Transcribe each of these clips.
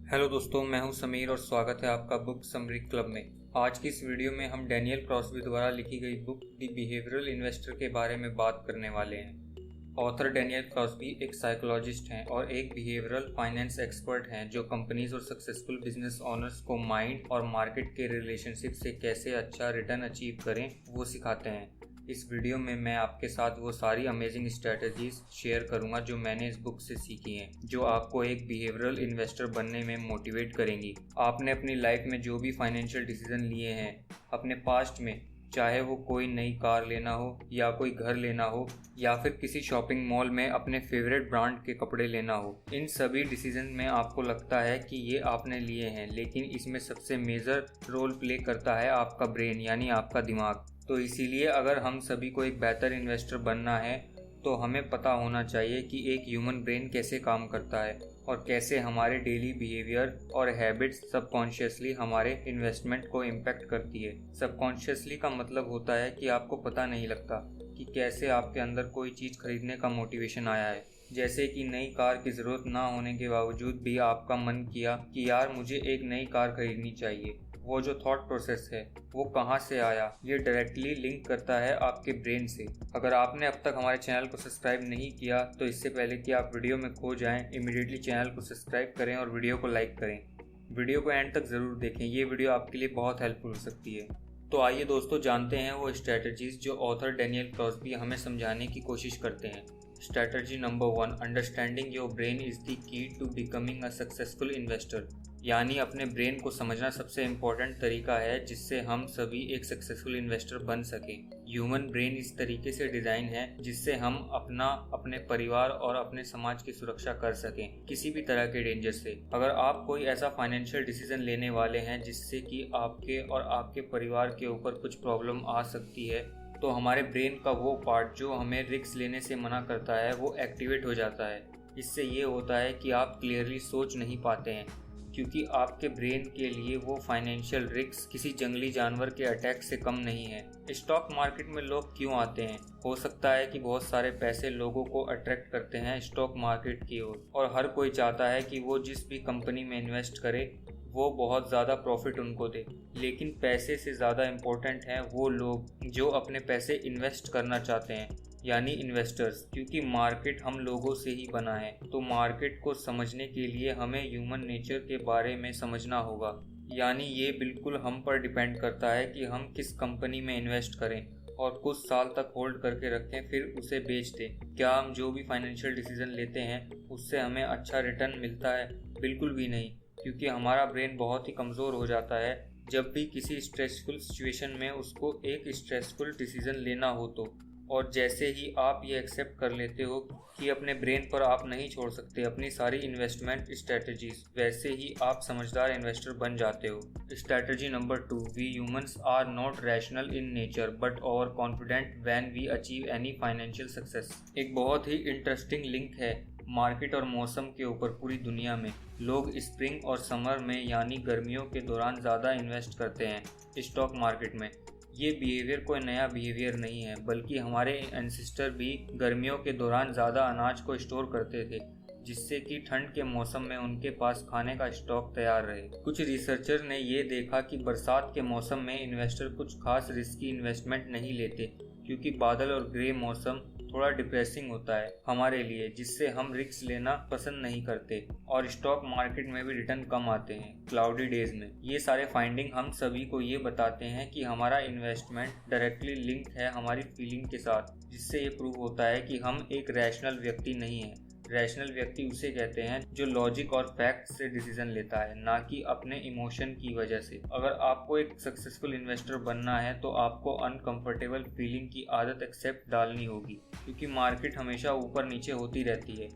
Hello दोस्तों, मैं हूं समीर और स्वागत है आपका बुक समरी क्लब में। आज की इस वीडियो में हम डैनियल क्रॉसबी द्वारा लिखी गई बुक द बिहेवियरल इन्वेस्टर के बारे में बात करने वाले हैं। ऑथर डैनियल क्रॉसबी एक साइकोलॉजिस्ट हैं और एक बिहेवियरल फाइनेंस एक्सपर्ट हैं जो कंपनीज और सक्सेसफुल बिजनेस ओनर्स को माइंड और मार्केट के रिलेशनशिप से कैसे अच्छा रिटर्न अचीव करें वो सिखाते हैं। इस वीडियो में मैं आपके साथ वो सारी अमेजिंग स्ट्रेटजीज शेयर करूंगा जो मैंने इस बुक से सीखी हैं, जो आपको एक बिहेवियरल इन्वेस्टर बनने में मोटिवेट करेंगी। आपने अपनी लाइफ में जो भी फाइनेंशियल डिसीजन लिए हैं अपने पास्ट में, चाहे वो कोई नई कार लेना हो या कोई घर लेना हो या फिर किसी शॉपिंग मॉल में अपने फेवरेट ब्रांड के कपड़े लेना हो, इन सभी डिसीजन में आपको लगता है कि ये आपने लिए हैं, लेकिन इसमें सबसे मेजर रोल प्ले करता है आपका ब्रेन यानी आपका दिमाग। तो इसीलिए अगर हम सभी को एक बेहतर इन्वेस्टर बनना है तो हमें पता होना चाहिए कि एक ह्यूमन ब्रेन कैसे काम करता है और कैसे हमारे डेली बिहेवियर और हैबिट्स सबकॉन्शियसली हमारे इन्वेस्टमेंट को इम्पैक्ट करती है। सबकॉन्शियसली का मतलब होता है कि आपको पता नहीं लगता कि कैसे आपके अंदर कोई चीज़ खरीदने का मोटिवेशन आया है। जैसे कि नई कार की ज़रूरत ना होने के बावजूद भी आपका मन किया कि यार मुझे एक नई कार खरीदनी चाहिए। वो जो थॉट प्रोसेस है वो कहाँ से आया, ये डायरेक्टली लिंक करता है आपके ब्रेन से। अगर आपने अब तक हमारे चैनल को सब्सक्राइब नहीं किया तो इससे पहले कि आप वीडियो में खो जाएं, इमीडिएटली चैनल को सब्सक्राइब करें और वीडियो को लाइक करें। वीडियो को एंड तक ज़रूर देखें, ये वीडियो आपके लिए बहुत हेल्पफुल हो सकती है। तो आइए दोस्तों जानते हैं वो स्ट्रैटेजीज जो ऑथर डैनियल क्रॉसबी हमें समझाने की कोशिश करते हैं। Strategy number 1, understanding your brain is the key to becoming a successful investor. यानी अपने ब्रेन को समझना सबसे इम्पोर्टेंट तरीका है जिससे हम सभी एक सक्सेसफुल इन्वेस्टर बन सके। ह्यूमन ब्रेन इस तरीके से डिज़ाइन है जिससे हम अपने परिवार और अपने समाज की सुरक्षा कर सकें किसी भी तरह के डेंजर से। अगर आप कोई ऐसा फाइनेंशियल डिसीजन लेने वाले हैं जिससे कि आपके और आपके परिवार के ऊपर कुछ प्रॉब्लम आ सकती है, तो हमारे ब्रेन का वो पार्ट जो हमें रिस्क लेने से मना करता है वो एक्टिवेट हो जाता है। इससे ये होता है कि आप क्लियरली सोच नहीं पाते हैं, क्योंकि आपके ब्रेन के लिए वो फाइनेंशियल रिस्क किसी जंगली जानवर के अटैक से कम नहीं है। स्टॉक मार्केट में लोग क्यों आते हैं? हो सकता है कि बहुत सारे पैसे लोगों को अट्रैक्ट करते हैं स्टॉक मार्केट की ओर, और हर कोई चाहता है कि वो जिस भी कंपनी में इन्वेस्ट करे वो बहुत ज़्यादा प्रॉफिट उनको दे। लेकिन पैसे से ज़्यादा इम्पोर्टेंट हैं वो लोग जो अपने पैसे इन्वेस्ट करना चाहते हैं, यानी इन्वेस्टर्स। क्योंकि मार्केट हम लोगों से ही बना है, तो मार्केट को समझने के लिए हमें ह्यूमन नेचर के बारे में समझना होगा। यानी ये बिल्कुल हम पर डिपेंड करता है कि हम किस कंपनी में इन्वेस्ट करें और कुछ साल तक होल्ड करके रखें फिर उसे बेच दें। क्या हम जो भी फाइनेंशियल डिसीजन लेते हैं उससे हमें अच्छा रिटर्न मिलता है? बिल्कुल भी नहीं, क्योंकि हमारा ब्रेन बहुत ही कमज़ोर हो जाता है जब भी किसी स्ट्रेसफुल सिचुएशन में उसको एक स्ट्रेसफुल डिसीजन लेना हो तो। और जैसे ही आप ये एक्सेप्ट कर लेते हो कि अपने ब्रेन पर आप नहीं छोड़ सकते अपनी सारी इन्वेस्टमेंट स्ट्रेटजीज, वैसे ही आप समझदार इन्वेस्टर बन जाते हो। Strategy number 2, we humans are not rational in nature but over confident when we achieve any financial success. एक बहुत ही इंटरेस्टिंग लिंक है मार्केट और मौसम के ऊपर। पूरी दुनिया में लोग स्प्रिंग और समर में यानी गर्मियों के दौरान ज़्यादा इन्वेस्ट करते हैं स्टॉक मार्केट में। ये बिहेवियर कोई नया बिहेवियर नहीं है, बल्कि हमारे एंसेस्टर भी गर्मियों के दौरान ज़्यादा अनाज को स्टोर करते थे जिससे कि ठंड के मौसम में उनके पास खाने का स्टॉक तैयार रहे। कुछ रिसर्चर ने ये देखा कि बरसात के मौसम में इन्वेस्टर कुछ खास रिस्की इन्वेस्टमेंट नहीं लेते, क्योंकि बादल और ग्रे मौसम थोड़ा डिप्रेसिंग होता है हमारे लिए, जिससे हम रिस्क लेना पसंद नहीं करते और स्टॉक मार्केट में भी रिटर्न कम आते हैं क्लाउडी डेज में। ये सारे फाइंडिंग हम सभी को ये बताते हैं कि हमारा इन्वेस्टमेंट डायरेक्टली लिंक है हमारी फीलिंग के साथ, जिससे ये प्रूव होता है कि हम एक रैशनल व्यक्ति नहीं है। रैशनल व्यक्ति उसे कहते हैं जो लॉजिक और फैक्ट से डिसीजन लेता है, ना कि अपने इमोशन की वजह से। अगर आपको एक सक्सेसफुल इन्वेस्टर बनना है तो आपको अनकंफर्टेबल फीलिंग की आदत एक्सेप्ट डालनी होगी, क्योंकि मार्केट हमेशा ऊपर नीचे होती रहती है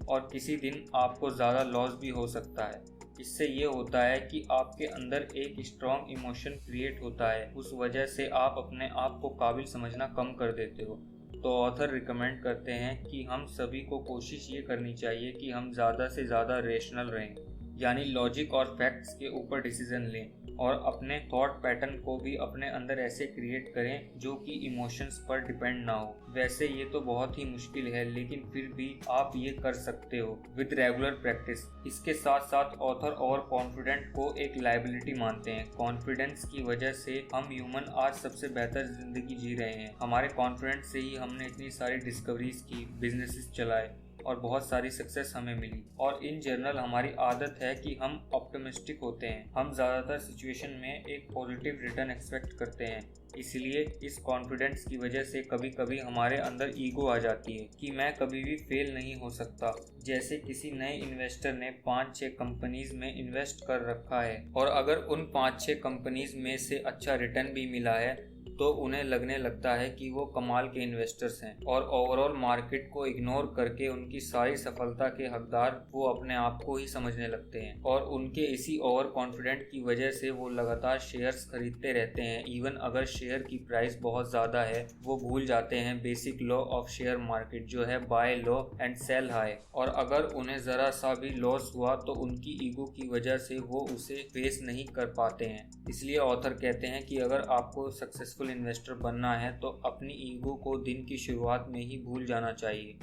और किसी दिन आपको ज़्यादा लॉस भी हो सकता है। इससे ये होता है कि आपके अंदर एक स्ट्रॉन्ग इमोशन क्रिएट होता है, उस वजह से आप अपने आप को काबिल समझना कम कर देते हो। तो ऑथर रिकमेंड करते हैं कि हम सभी को कोशिश ये करनी चाहिए कि हम ज़्यादा से ज़्यादा रेशनल रहें, यानी लॉजिक और फैक्ट्स के ऊपर डिसीजन लें और अपने थॉट पैटर्न को भी अपने अंदर ऐसे क्रिएट करें जो कि इमोशंस पर डिपेंड ना हो। वैसे ये तो बहुत ही मुश्किल है, लेकिन फिर भी आप ये कर सकते हो विद रेगुलर प्रैक्टिस। इसके साथ साथ ऑथर ओवर कॉन्फिडेंट को एक लायबिलिटी मानते हैं। कॉन्फिडेंस की वजह से हम ह्यूमन आज सबसे बेहतर जिंदगी जी रहे हैं। हमारे कॉन्फिडेंस से ही हमने इतनी सारी डिस्कवरीज की, बिजनेसेस चलाए और बहुत सारी सक्सेस हमें मिली। और इन जनरल हमारी आदत है कि हम ऑप्टिमिस्टिक होते हैं। हम ज़्यादातर सिचुएशन में एक पॉजिटिव रिटर्न एक्सपेक्ट करते हैं। इसलिए इस कॉन्फिडेंस की वजह से कभी कभी हमारे अंदर ईगो आ जाती है कि मैं कभी भी फेल नहीं हो सकता। जैसे किसी नए इन्वेस्टर ने 5-6 कंपनीज में इन्वेस्ट कर रखा है और अगर उन 5-6 कंपनीज में से अच्छा रिटर्न भी मिला है तो उन्हें लगने लगता है कि वो कमाल के इन्वेस्टर्स हैं और ओवरऑल मार्केट को इग्नोर करके उनकी सारी सफलता के हकदार वो अपने आप को ही समझने लगते हैं। और उनके इसी ओवर कॉन्फिडेंट की वजह से वो लगातार शेयर्स खरीदते रहते हैं। इवन अगर शेयर की प्राइस बहुत ज़्यादा है, वो भूल जाते हैं basic law of share market जो है buy low and sell high. और अगर उन्हें ज़रा सा भी लॉस हुआ तो उनकी ईगो की वजह से वो उसे फेस नहीं कर पाते हैं। इसलिए ऑथर कहते हैं कि अगर आपको सक्सेसफुल इन्वेस्टर बनना है तो अपनी ईगो को दिन की शुरुआत में ही भूल जाना चाहिए।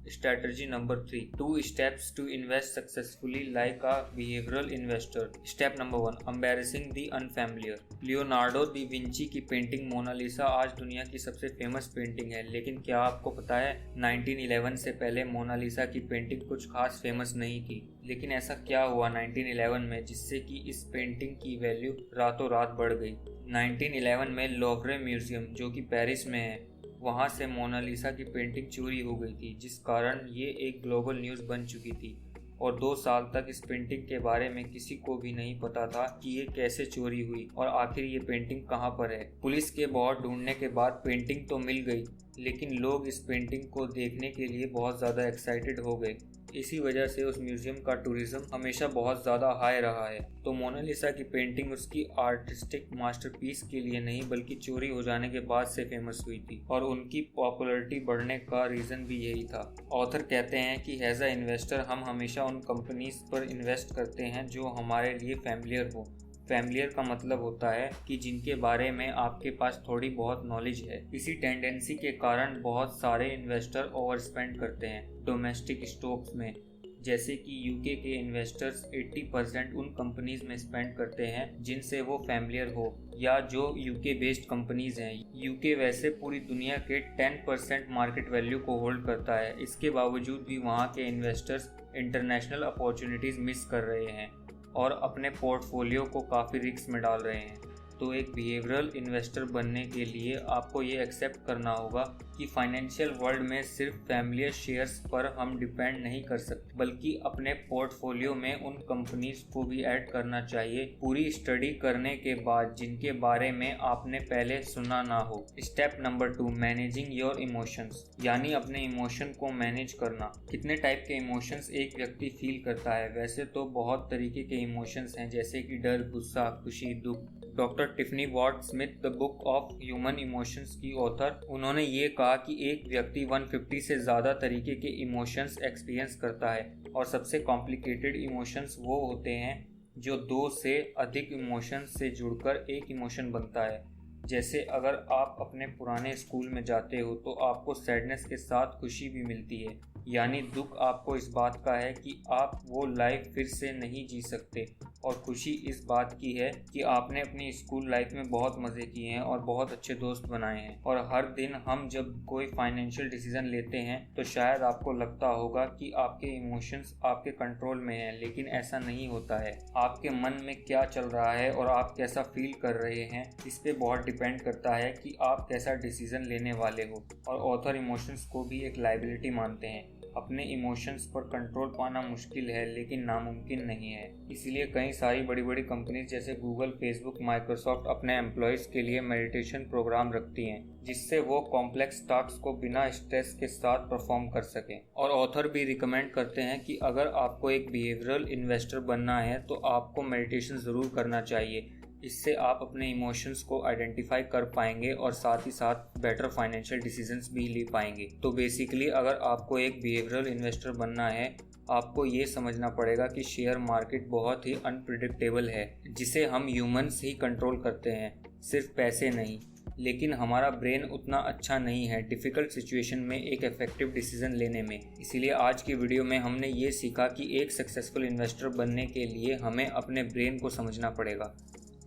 Strategy number 3, 2 steps to invest successfully like a behavioral investor। Step number 1, embarrassing the unfamiliar। Leonardo the Vinci की पेंटिंग मोनालिसा आज दुनिया की सबसे फेमस पेंटिंग है, लेकिन क्या आपको पता है 1911 से पहले मोनालिसा की पेंटिंग कुछ खास फेमस नहीं थी। लेकिन ऐसा क्या हुआ 1911 में जिससे कि इस पेंटिंग की वैल्यू रातों रात बढ़ गई। 1911 में लोवरे म्यूजियम जो कि पेरिस में है, वहाँ से मोनालिसा की पेंटिंग चोरी हो गई थी, जिस कारण ये एक ग्लोबल न्यूज़ बन चुकी थी। और 2 साल तक इस पेंटिंग के बारे में किसी को भी नहीं पता था कि ये कैसे चोरी हुई और आखिर ये पेंटिंग कहाँ पर है। पुलिस के बहुत ढूंढने के बाद पेंटिंग तो मिल गई, लेकिन लोग इस पेंटिंग को देखने के लिए बहुत ज़्यादा एक्साइटेड हो गए। इसी वजह से उस म्यूजियम का टूरिज्म हमेशा बहुत ज़्यादा हाई रहा है। तो मोनालिसा की पेंटिंग उसकी आर्टिस्टिक मास्टरपीस के लिए नहीं बल्कि चोरी हो जाने के बाद से फेमस हुई थी, और उनकी पॉपुलैरिटी बढ़ने का रीज़न भी यही था। ऑथर कहते हैं कि एज अ इन्वेस्टर हम हमेशा उन कंपनीज पर इन्वेस्ट करते हैं जो हमारे लिए फैमिलियर हो। फैमिलियर का मतलब होता है कि जिनके बारे में आपके पास थोड़ी बहुत नॉलेज है। इसी टेंडेंसी के कारण बहुत सारे इन्वेस्टर ओवर स्पेंड करते हैं डोमेस्टिक स्टॉक्स में। जैसे कि यूके के इन्वेस्टर्स 80% उन कंपनीज में स्पेंड करते हैं जिनसे वो फैमिलियर हो या जो यूके बेस्ड कंपनीज हैं। यूके वैसे पूरी दुनिया के 10% मार्केट वैल्यू को होल्ड करता है। इसके बावजूद भी वहाँ के इन्वेस्टर्स इंटरनेशनल अपॉर्चुनिटीज़ मिस कर रहे हैं और अपने पोर्टफोलियो को काफ़ी रिस्क में डाल रहे हैं। तो एक बिहेवियरल इन्वेस्टर बनने के लिए आपको ये एक्सेप्ट करना होगा कि फाइनेंशियल वर्ल्ड में सिर्फ फैमिलियर शेयर्स पर हम डिपेंड नहीं कर सकते, बल्कि अपने पोर्टफोलियो में उन कंपनीज को भी ऐड करना चाहिए पूरी स्टडी करने के बाद जिनके बारे में आपने पहले सुना ना हो। Step number 2, managing your emotions, यानी अपने इमोशन को मैनेज करना। कितने टाइप के इमोशंस एक व्यक्ति फील करता है? वैसे तो बहुत तरीके के इमोशंस हैं, जैसे कि डर, गुस्सा, खुशी, दुख। Doctor Tiffany Watt Smith the book of human emotions की ऑथर, उन्होंने ये कहा कि एक व्यक्ति 150 से ज़्यादा तरीके के इमोशंस एक्सपीरियंस करता है और सबसे कॉम्प्लिकेटेड इमोशंस वो होते हैं जो 2 से अधिक इमोशंस से जुड़कर एक इमोशन बनता है। जैसे अगर आप अपने पुराने स्कूल में जाते हो तो आपको सैडनेस के साथ खुशी भी मिलती है, यानी दुख आपको इस बात का है कि आप वो लाइफ फिर से नहीं जी सकते, और खुशी इस बात की है कि आपने अपनी स्कूल लाइफ में बहुत मज़े किए हैं और बहुत अच्छे दोस्त बनाए हैं। और हर दिन हम जब कोई फाइनेंशियल डिसीजन लेते हैं तो शायद आपको लगता होगा कि आपके इमोशंस आपके कंट्रोल में हैं, लेकिन ऐसा नहीं होता है। आपके मन में क्या चल रहा है और आप कैसा फील कर रहे हैं, इस पे बहुत डिपेंड करता है कि आप कैसा डिसीजन लेने वाले हो। और ऑथर इमोशंस को भी एक लायबिलिटी मानते हैं। अपने इमोशंस पर कंट्रोल पाना मुश्किल है लेकिन नामुमकिन नहीं है। इसलिए कई सारी बड़ी बड़ी कंपनीज जैसे गूगल, फेसबुक, माइक्रोसॉफ्ट अपने एम्प्लॉयज़ के लिए मेडिटेशन प्रोग्राम रखती हैं जिससे वो कॉम्प्लेक्स टास्क को बिना स्ट्रेस के साथ परफॉर्म कर सकें। और ऑथर भी रिकमेंड करते हैं कि अगर आपको एक बिहेवियरल इन्वेस्टर बनना है तो आपको मेडिटेशन ज़रूर करना चाहिए। इससे आप अपने इमोशंस को आइडेंटिफाई कर पाएंगे और साथ ही साथ बेटर फाइनेंशियल डिसीजंस भी ले पाएंगे। तो बेसिकली अगर आपको एक बिहेवियरल इन्वेस्टर बनना है, आपको ये समझना पड़ेगा कि शेयर मार्केट बहुत ही अनप्रिडिक्टेबल है, जिसे हम ह्यूमंस ही कंट्रोल करते हैं, सिर्फ पैसे नहीं। लेकिन हमारा ब्रेन उतना अच्छा नहीं है डिफ़िकल्ट सिचुएशन में एक इफेक्टिव डिसीजन लेने में। इसीलिए आज की वीडियो में हमने ये सीखा कि एक सक्सेसफुल इन्वेस्टर बनने के लिए हमें अपने ब्रेन को समझना पड़ेगा।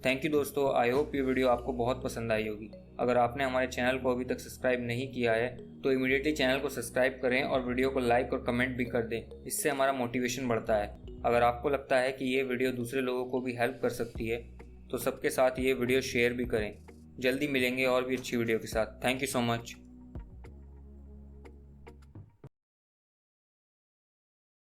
थैंक यू दोस्तों, आई होप ये वीडियो आपको बहुत पसंद आई होगी। अगर आपने हमारे चैनल को अभी तक सब्सक्राइब नहीं किया है तो इमीडिएटली चैनल को सब्सक्राइब करें और वीडियो को लाइक और कमेंट भी कर दें, इससे हमारा मोटिवेशन बढ़ता है। अगर आपको लगता है कि ये वीडियो दूसरे लोगों को भी हेल्प कर सकती है तो सबके साथ ये वीडियो शेयर भी करें। जल्दी मिलेंगे और भी अच्छी वीडियो के साथ। Thank you so much.